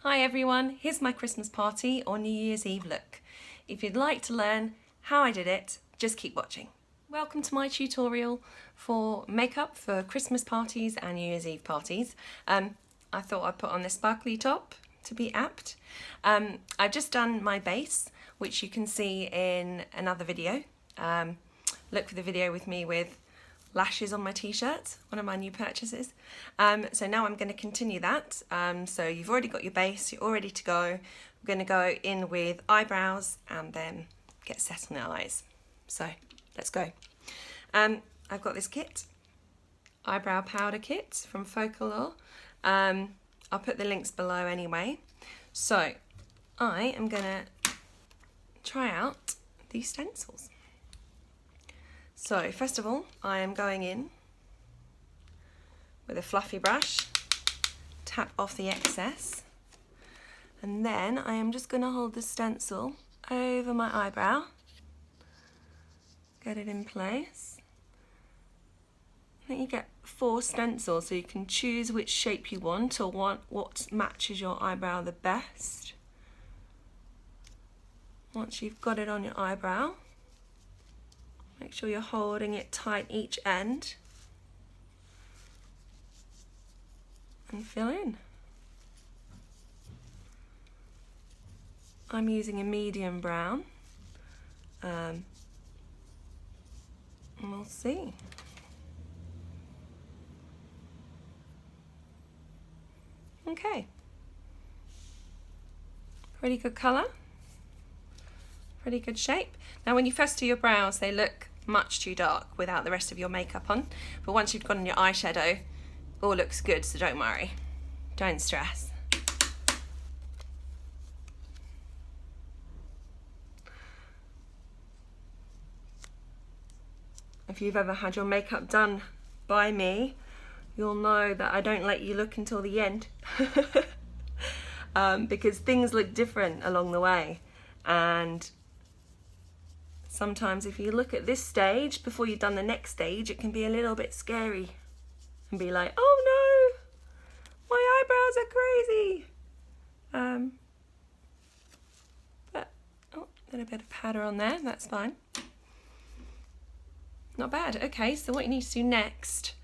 Hi everyone, here's my Christmas party or New Year's Eve look. If you'd like to learn how I did it, just keep watching. Welcome to my tutorial for makeup for Christmas parties and New Year's Eve parties. I thought I'd put on this sparkly top to be apt. I've just done my base, which you can see in another video. Look for the video with me with lashes on my t-shirt, one of my new purchases. So now I'm going to continue that. So you've already got your base, you're all ready to go. We're going to go in with eyebrows and then get set on the eyes. So let's go. I've got this kit, eyebrow powder kit from Focallure. I'll put the links below anyway. So I am going to try out these stencils. So first of all, I am going in with a fluffy brush, tap off the excess, and then I am just going to hold the stencil over my eyebrow, get it in place. I think you get 4 stencils, so you can choose which shape you want or what matches your eyebrow the best. Once you've got it on your eyebrow, make sure you're holding it tight each end and fill in. I'm using a medium brown and we'll see. Okay, pretty good colour. Pretty good shape. Now when you first do your brows, they look much too dark without the rest of your makeup on, but once you've got on your eyeshadow, all looks good, so don't worry, don't stress. If you've ever had your makeup done by me, you'll know that I don't let you look until the end because things look different along the way, and sometimes if you look at this stage before you've done the next stage, it can be a little bit scary and be like, oh no, my eyebrows are crazy. But, oh, a little bit of powder on there, that's fine. Not bad. Okay, so what you need to do next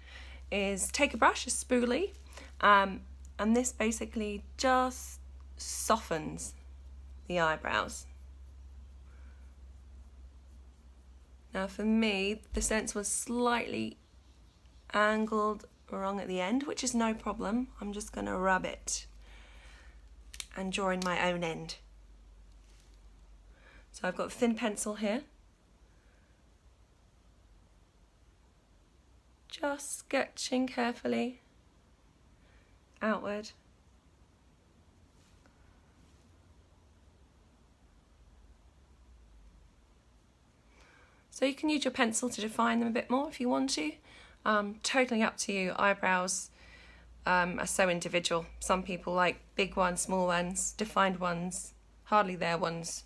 is take a brush, a spoolie, and this basically just softens the eyebrows. Now for me, the stencil was slightly angled wrong at the end, which is no problem. I'm just going to rub it and draw in my own end. So I've got a thin pencil here. Just sketching carefully outward. So you can use your pencil to define them a bit more if you want to. Totally up to you. Eyebrows are so individual. Some people like big ones, small ones, defined ones, hardly there ones.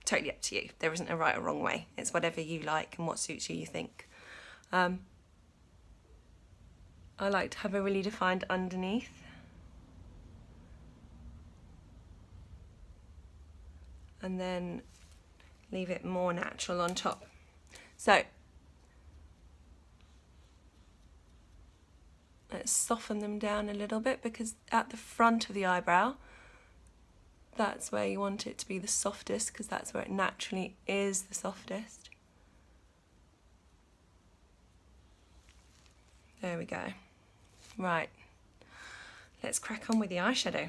Totally up to you. There isn't a right or wrong way. It's whatever you like and what suits you, you think. I like to have a really defined underneath. And then leave it more natural on top. So, let's soften them down a little bit, because at the front of the eyebrow, that's where you want it to be the softest, because that's where it naturally is the softest. There we go. Right, let's crack on with the eyeshadow.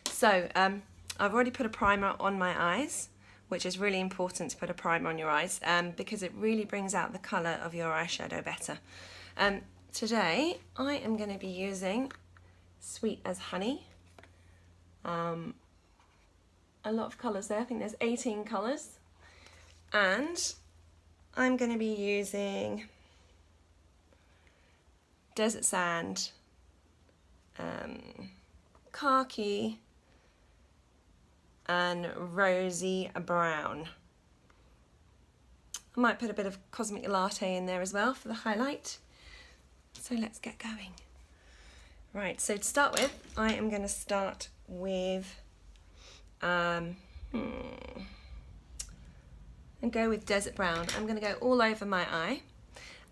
So, I've already put a primer on my eyes, which is really important to put a primer on your eyes because it really brings out the colour of your eyeshadow better. Today I am going to be using Sweet as Honey. A lot of colours there, I think there's 18 colours. And I'm going to be using Desert Sand, Khaki, and Rosy Brown. I might put a bit of Cosmic Latte in there as well for the highlight. So let's get going. Right, so to start with, I am going to start with, and go with Desert Brown. I'm going to go all over my eye.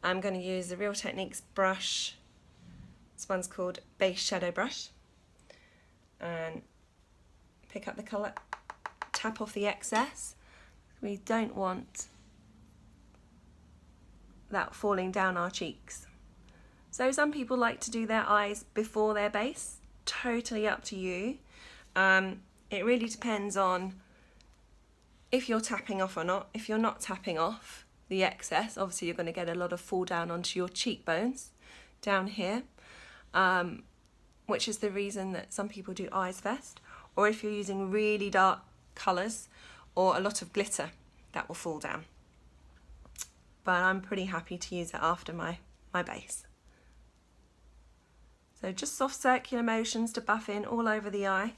I'm going to use the Real Techniques brush. This one's called Base Shadow Brush. And pick up the colour, tap off the excess. We don't want that falling down our cheeks. So some people like to do their eyes before their base. Totally up to you. It really depends on if you're tapping off or not. If you're not tapping off the excess, obviously you're going to get a lot of fall down onto your cheekbones down here, which is the reason that some people do eyes first. Or if you're using really dark colours or a lot of glitter, that will fall down. But I'm pretty happy to use it after my base. So just soft circular motions to buff in all over the eye.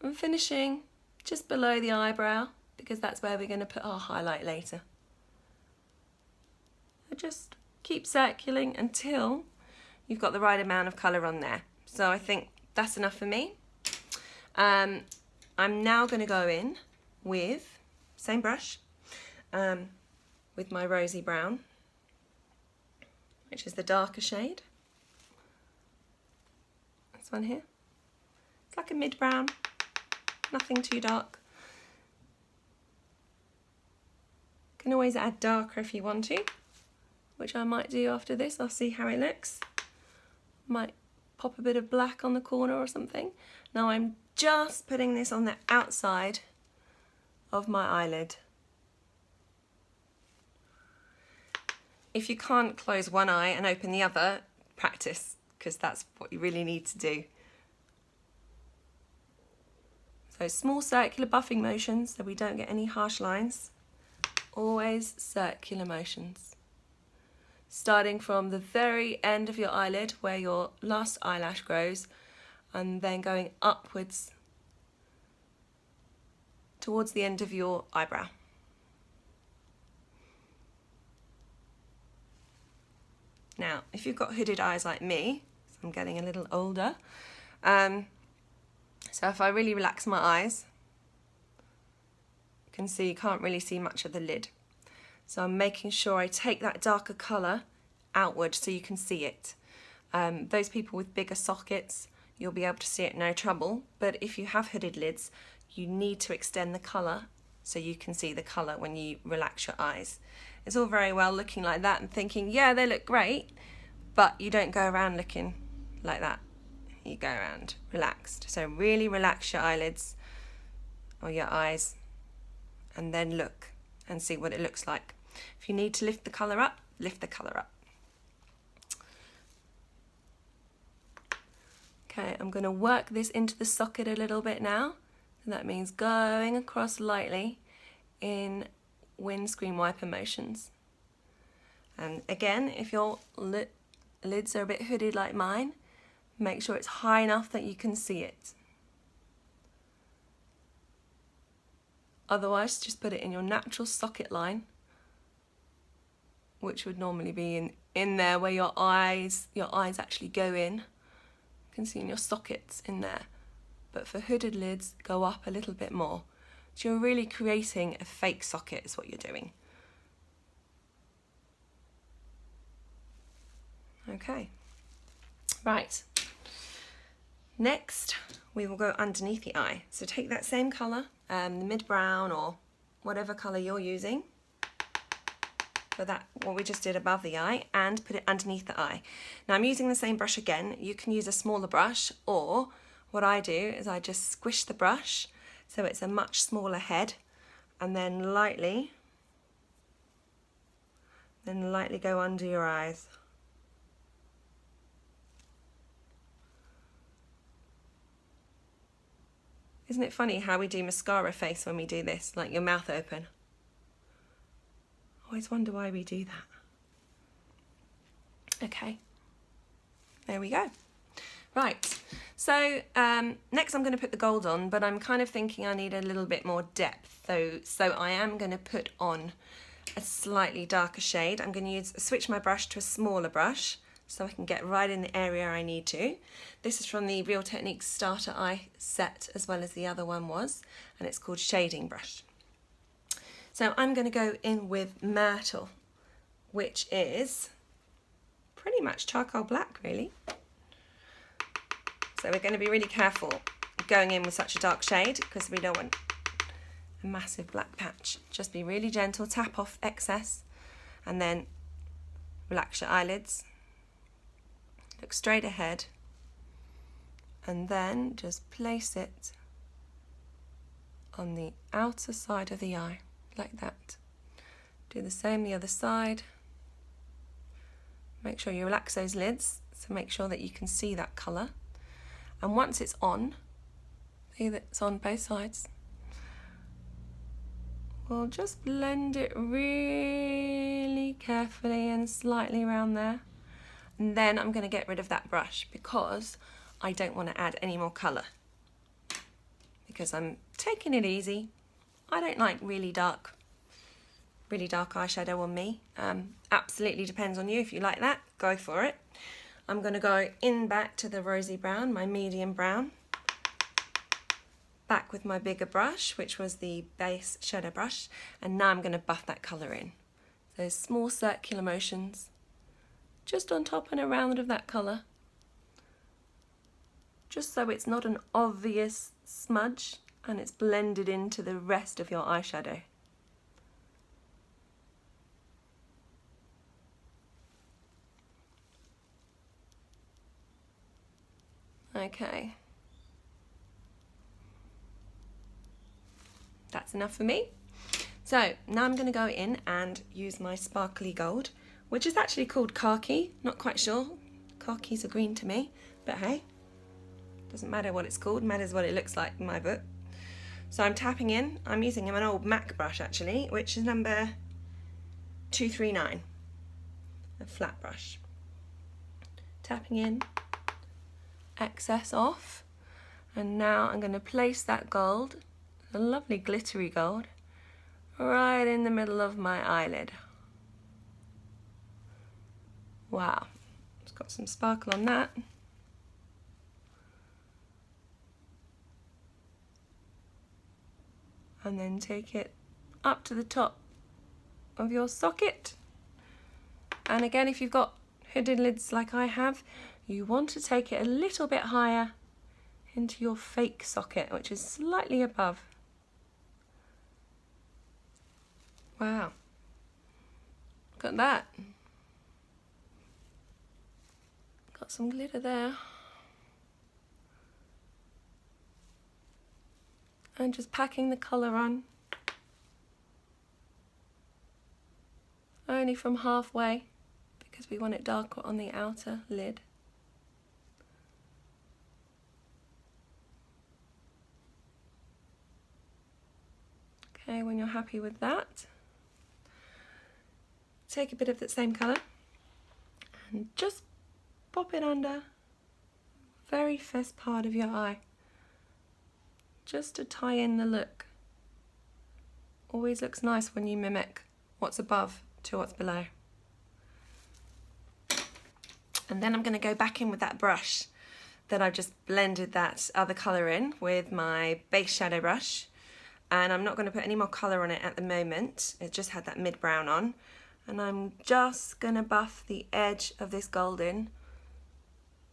And finishing just below the eyebrow, because that's where we're going to put our highlight later. So just keep circling until you've got the right amount of colour on there. So I think that's enough for me. I'm now going to go in with, same brush, with my rosy brown, which is the darker shade. This one here. It's like a mid-brown, nothing too dark. You can always add darker if you want to, which I might do after this. I'll see how it looks. Might pop a bit of black on the corner or something. Now I'm just putting this on the outside of my eyelid. If you can't close one eye and open the other, practice, because that's what you really need to do. So small circular buffing motions so we don't get any harsh lines. Always circular motions. Starting from the very end of your eyelid where your last eyelash grows, and then going upwards towards the end of your eyebrow. Now, if you've got hooded eyes like me, so I'm getting a little older, so if I really relax my eyes, you can see you can't really see much of the lid. So I'm making sure I take that darker colour outward so you can see it. Those people with bigger sockets, you'll be able to see it no trouble, but if you have hooded lids, you need to extend the colour so you can see the colour when you relax your eyes. It's all very well looking like that and thinking, yeah, they look great, but you don't go around looking like that. You go around relaxed. So really relax your eyelids or your eyes and then look and see what it looks like. If you need to lift the colour up, lift the colour up. Okay, I'm going to work this into the socket a little bit now. And that means going across lightly in windscreen wiper motions. And again, if your lids are a bit hooded like mine, make sure it's high enough that you can see it. Otherwise, just put it in your natural socket line, which would normally be in there where your eyes actually go in. You can see in your sockets in there. But for hooded lids, go up a little bit more. So you're really creating a fake socket is what you're doing. Okay, right. Next, we will go underneath the eye. So take that same colour, the mid-brown or whatever colour you're using, for that, what we just did above the eye, and put it underneath the eye. Now I'm using the same brush again. You can use a smaller brush, or what I do is I just squish the brush so it's a much smaller head, and then lightly go under your eyes. Isn't it funny how we do mascara face when we do this, like your mouth open? I always wonder why we do that. Okay, there we go. Right, so next I'm going to put the gold on, but I'm kind of thinking I need a little bit more depth. So I am going to put on a slightly darker shade, I'm going to switch my brush to a smaller brush so I can get right in the area I need to. This is from the Real Techniques Starter Eye set, as well as the other one was, and it's called Shading Brush. So I'm going to go in with Myrtle, which is pretty much charcoal black, really. So we're going to be really careful going in with such a dark shade because we don't want a massive black patch. Just be really gentle, tap off excess, and then relax your eyelids. Look straight ahead, and then just place it on the outer side of the eye, like that. Do the same the other side. Make sure you relax those lids, so make sure that you can see that colour. And once it's on, see that it's on both sides, we'll just blend it really carefully and slightly around there. And then I'm going to get rid of that brush because I don't want to add any more colour, because I'm taking it easy. I don't like really dark eyeshadow on me. Absolutely depends on you. If you like that, go for it. I'm going to go in back to the rosy brown, my medium brown, back with my bigger brush, which was the base shadow brush, and now I'm going to buff that colour in. So small circular motions just on top and around of that colour, just so it's not an obvious smudge and it's blended into the rest of your eyeshadow. Okay, that's enough for me. So now I'm going to go in and use my sparkly gold, which is actually called khaki. Not quite sure. Khakis are green to me, but hey, doesn't matter what it's called, matters what it looks like in my book. So I'm tapping in. I'm using an old MAC brush actually, which is number 239, a flat brush. Tapping in, excess off, and now I'm going to place that gold, a lovely glittery gold, right in the middle of my eyelid. Wow, it's got some sparkle on that. And then take it up to the top of your socket. And again, if you've got hooded lids like I have, you want to take it a little bit higher into your fake socket, which is slightly above. Wow, look at that. Got some glitter there. And just packing the colour on. Only from halfway, because we want it darker on the outer lid. Okay, when you're happy with that, take a bit of that same colour and just pop it under the very first part of your eye, just to tie in the look. Always looks nice when you mimic what's above to what's below. And then I'm going to go back in with that brush that I've just blended that other colour in with my base shadow brush. And I'm not going to put any more colour on it at the moment. It just had that mid brown on. And I'm just going to buff the edge of this gold in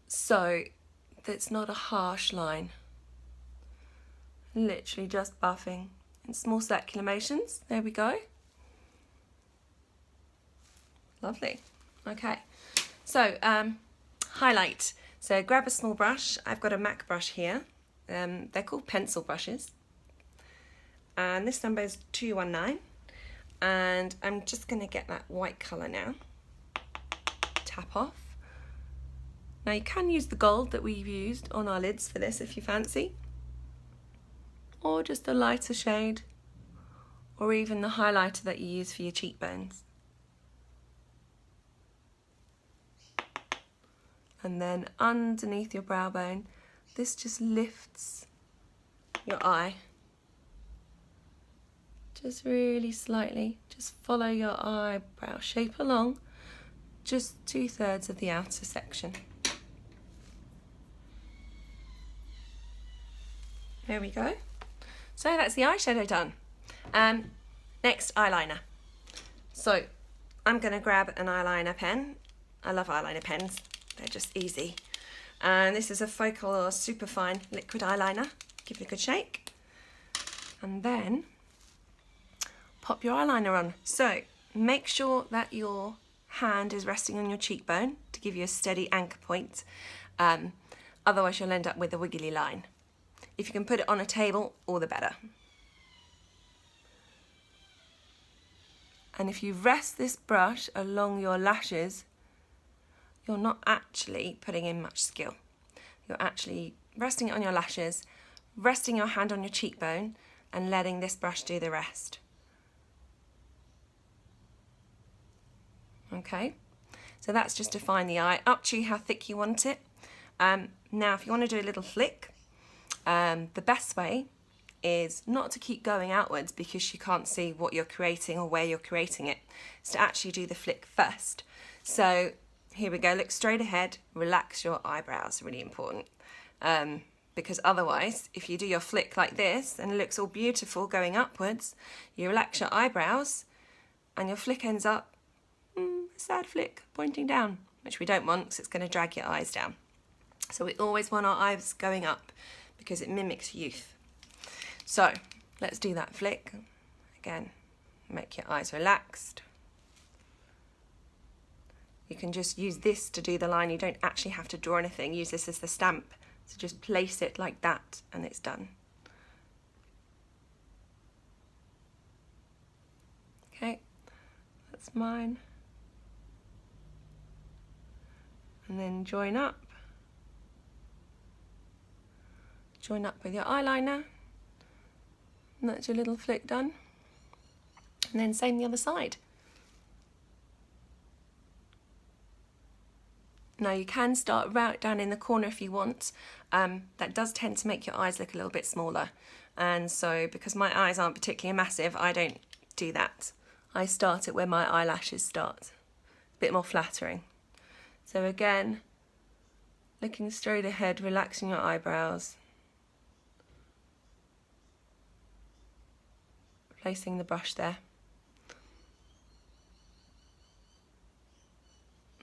so that it's not a harsh line. Literally just buffing in small circular motions. There we go. Lovely. Okay, so highlight. So grab a small brush. I've got a MAC brush here. They're called pencil brushes. And this number is 219. And I'm just going to get that white colour now. Tap off. Now you can use the gold that we've used on our lids for this if you fancy. Or just a lighter shade, or even the highlighter that you use for your cheekbones. And then underneath your brow bone, this just lifts your eye just really slightly, just follow your eyebrow shape along, just 2/3 of the outer section. There we go. So that's the eyeshadow done. Next, eyeliner. So I'm going to grab an eyeliner pen. I love eyeliner pens, they're just easy. And this is a Focallure Superfine liquid eyeliner. Give it a good shake. And then pop your eyeliner on. So make sure that your hand is resting on your cheekbone to give you a steady anchor point. Otherwise you'll end up with a wiggly line. If you can put it on a table, all the better. And if you rest this brush along your lashes, you're not actually putting in much skill. You're actually resting it on your lashes, resting your hand on your cheekbone, and letting this brush do the rest. Okay, so that's just to define the eye. Up to you how thick you want it. Now, if you want to do a little flick, the best way is not to keep going outwards because you can't see what you're creating or where you're creating it. It's to actually do the flick first. So here we go, look straight ahead, relax your eyebrows, really important. Because otherwise, if you do your flick like this and it looks all beautiful going upwards, you relax your eyebrows and your flick ends up a sad flick pointing down, which we don't want because it's going to drag your eyes down. So we always want our eyes going up because it mimics youth. So let's do that flick. Again, make your eyes relaxed. You can just use this to do the line. You don't actually have to draw anything. Use this as the stamp. So just place it like that and it's done. Okay, that's mine. And then join up. Join up with your eyeliner. And that's your little flick done. And then same the other side. Now you can start right down in the corner if you want. That does tend to make your eyes look a little bit smaller. And so because my eyes aren't particularly massive, I don't do that. I start it where my eyelashes start. A bit more flattering. So again, looking straight ahead, relaxing your eyebrows. Placing the brush there.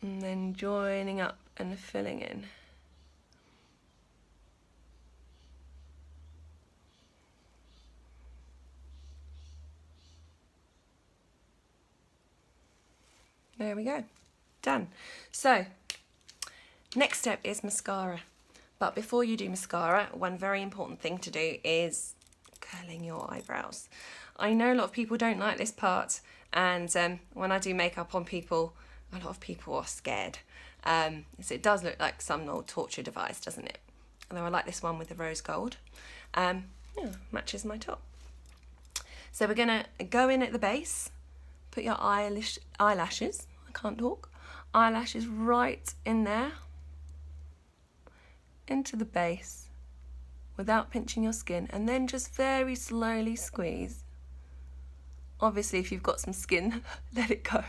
And then joining up and filling in. There we go, done. So, next step is mascara. But before you do mascara, one very important thing to do is curling your eyebrows. I know a lot of people don't like this part, and when I do makeup on people, a lot of people are scared. So it does look like some old torture device, doesn't it? Although I like this one with the rose gold. Yeah, matches my top. So we're gonna go in at the base, put your eyelashes, I can't talk, eyelashes right in there, into the base, without pinching your skin, and then just very slowly squeeze. Obviously, if you've got some skin, let it go.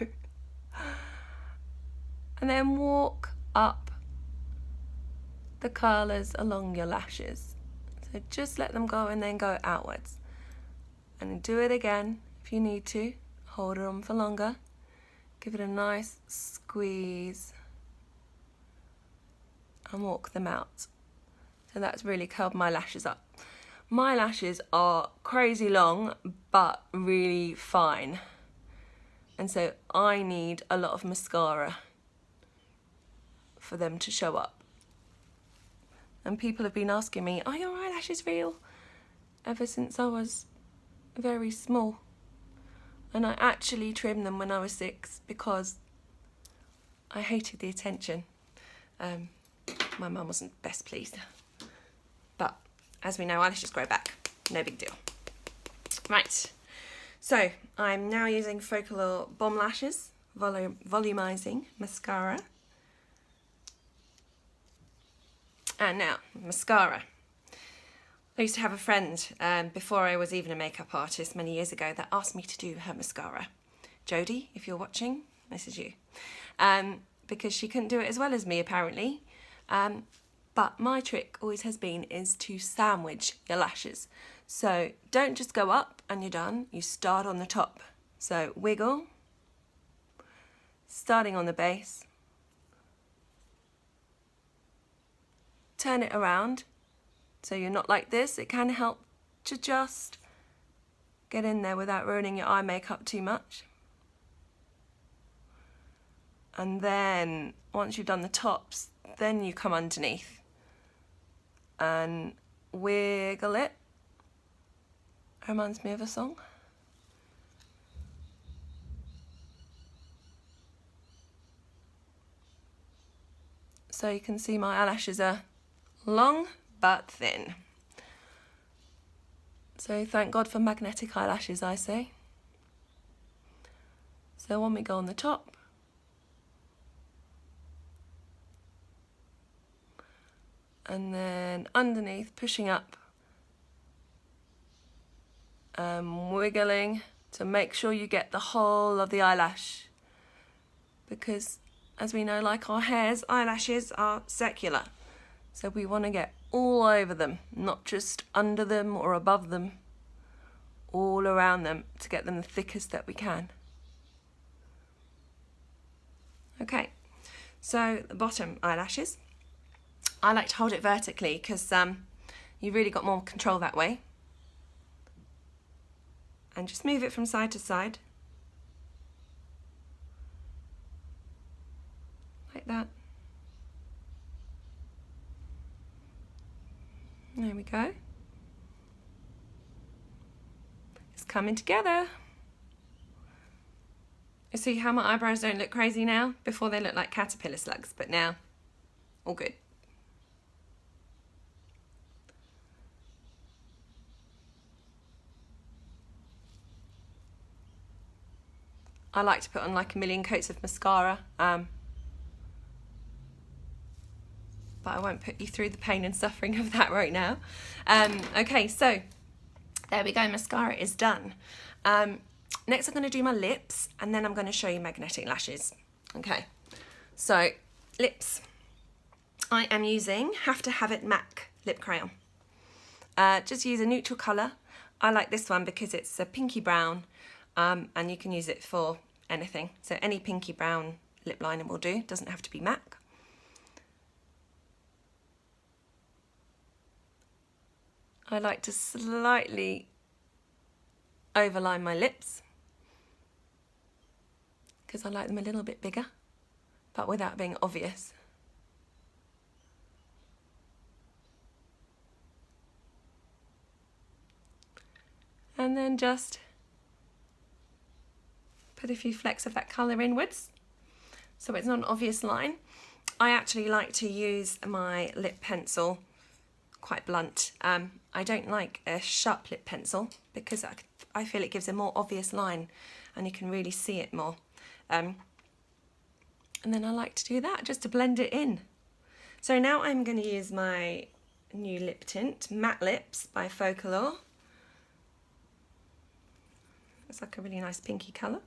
And then walk up the curlers along your lashes. So just let them go and then go outwards. And do it again if you need to. Hold it on for longer. Give it a nice squeeze. And walk them out. So that's really curled my lashes up. My lashes are crazy long, but really fine. And so I need a lot of mascara for them to show up. And people have been asking me, are your eyelashes real? Ever since I was very small. And I actually trimmed them when I was 6 because I hated the attention. My mum wasn't best pleased. But as we know, eyelashes grow back. No big deal. Right, so I'm now using Focallure Bomb Lashes Volumizing Mascara. And now, mascara. I used to have a friend before I was even a makeup artist many years ago that asked me to do her mascara. Jodie, if you're watching, this is you. Because she couldn't do it as well as me apparently. But my trick always has been is to sandwich your lashes. So don't just go up and you're done, you start on the top. So wiggle, starting on the base, turn it around so you're not like this. It can help to just get in there without ruining your eye makeup too much. And then once you've done the tops, then you come underneath and wiggle it. Reminds me of a song. So you can see my eyelashes are long but thin. So thank God for magnetic eyelashes, I say. So when we go on the top, and then underneath, pushing up, wiggling to make sure you get the whole of the eyelash, because as we know, like our hairs, eyelashes are circular, so we want to get all over them, not just under them or above them, all around them to get them the thickest that we can. Okay, so the bottom eyelashes, I like to hold it vertically because you've really got more control that way. And just move it from side to side. Like that. There we go. It's coming together. You see how my eyebrows don't look crazy now? Before they looked like caterpillar slugs, but now all good. I like to put on like a million coats of mascara, but I won't put you through the pain and suffering of that right now. Okay, so there we go, mascara is done. Next I'm going to do my lips, and then I'm going to show you magnetic lashes. Okay, so lips. I am using Have to Have It MAC lip crayon. Just use a neutral colour. I like this one because it's a pinky brown, and you can use it for anything. So any pinky brown lip liner will do, doesn't have to be MAC. I like to slightly overline my lips because I like them a little bit bigger, but without being obvious. And then just put a few flecks of that colour inwards so it's not an obvious line. I actually like to use my lip pencil quite blunt. I don't like a sharp lip pencil because I feel it gives a more obvious line and you can really see it more. And then I like to do that just to blend it in. So now I'm going to use my new lip tint, Matte Lips by Focallure. It's like a really nice pinky colour.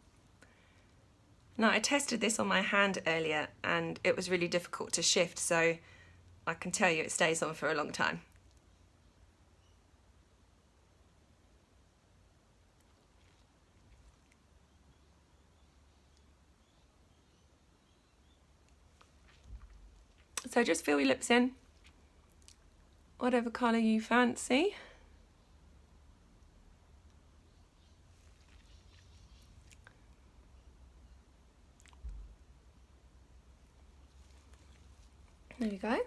Now I tested this on my hand earlier and it was really difficult to shift, so I can tell you it stays on for a long time. So just fill your lips in, whatever colour you fancy. There we go.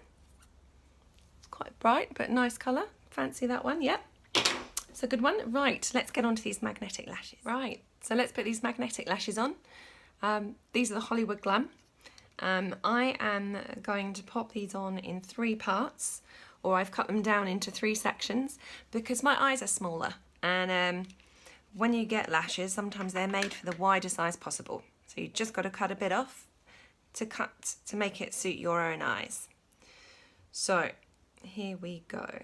It's quite bright, but nice colour. Fancy that one, yep. It's a good one. Right, let's get on to these magnetic lashes. Right, so let's put these magnetic lashes on. These are the Hollywood Glam. I am going to pop these on in 3 parts, or I've cut them down into 3 sections because my eyes are smaller, and when you get lashes, sometimes they're made for the widest eyes possible. So you just got to cut a bit off to make it suit your own eyes. So here we go.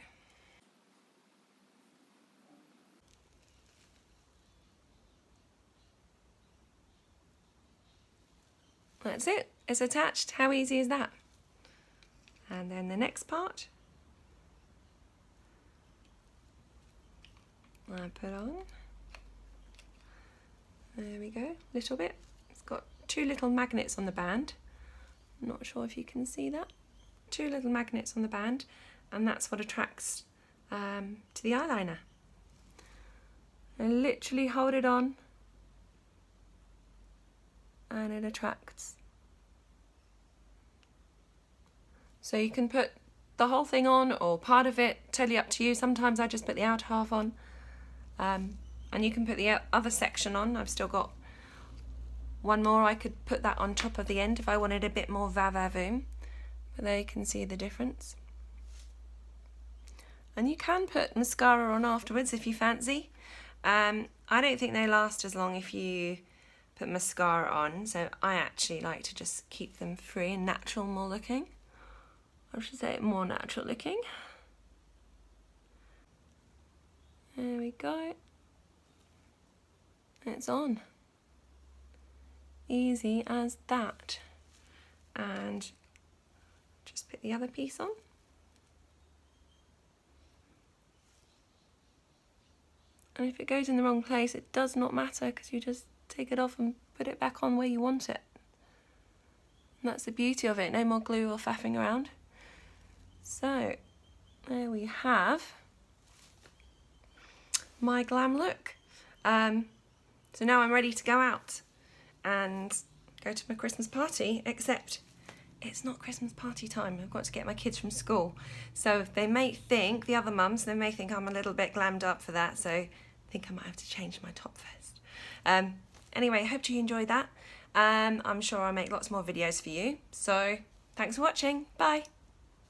That's it, it's attached. How easy is that? And then the next part, I put on. There we go, little bit. It's got 2 little magnets on the band. I'm not sure if you can see that. 2 little magnets on the band, and that's what attracts to the eyeliner. I literally hold it on and it attracts. So you can put the whole thing on or part of it, totally up to you. Sometimes I just put the outer half on, and you can put the other section on. I've still got one more. I could put that on top of the end if I wanted a bit more va-va-voom, but there you can see the difference. And you can put mascara on afterwards if you fancy. I don't think they last as long if you put mascara on, so I actually like to just keep them free and natural more looking. I should say more natural looking. There we go. It's on. Easy as that. And just put the other piece on. And if it goes in the wrong place, it does not matter, because you just take it off and put it back on where you want it. And that's the beauty of it, no more glue or faffing around. So, there we have my glam look. So now I'm ready to go out and go to my Christmas party, except it's not Christmas party time. I've got to get my kids from school. So they may think, the other mums, they may think I'm a little bit glammed up for that, so I think I might have to change my top first. Anyway, I hope you enjoyed that. I'm sure I'll make lots more videos for you. So thanks for watching. Bye.